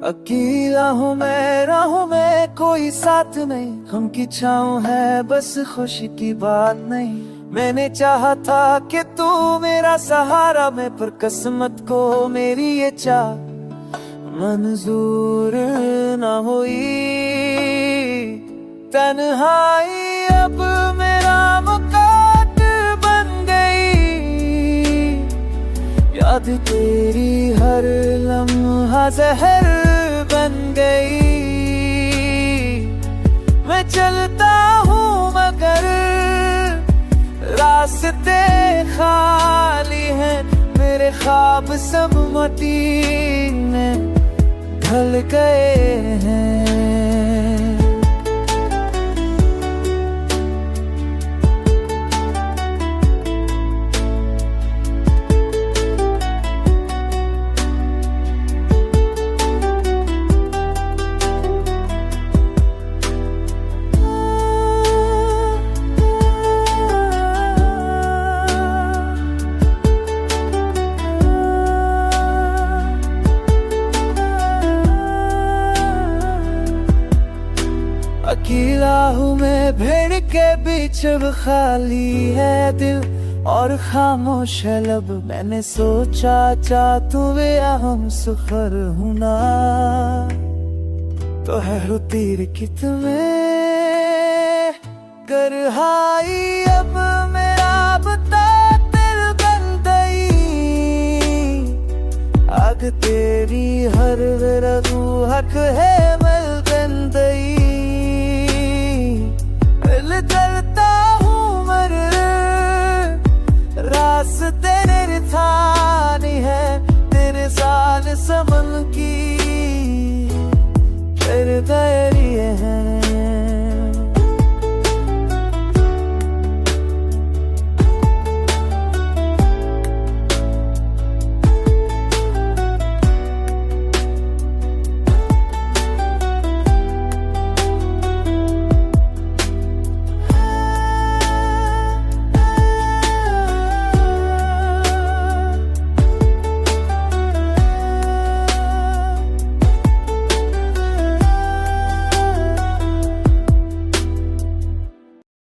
अकेला हूँ मैं, राहों में कोई साथ नहीं, हम की छाँव है बस खुशी की बात नहीं। मैंने चाहा था कि तू मेरा सहारा में, पर किस्मत को मेरी ये चाह मंजूर न हुई। तन्हाई अब मेरा मुकाट बन गई, याद तेरी हर लम्हा जहर बन गई। मैं चलता हूँ मगर रास्ते खाली हैं, मेरे ख्वाब सब मिट्टी में ढल गए हैं। अकेला हूँ मैं भीड़ के बीच, अब खाली है दिल और खामोश है लब। मैंने सोचा चाह तू हम सुखर हूँ ना, तो है तीर कित में गरहाई अब मेरा बता दिल गल गई। आग तेरी हर रगू हक है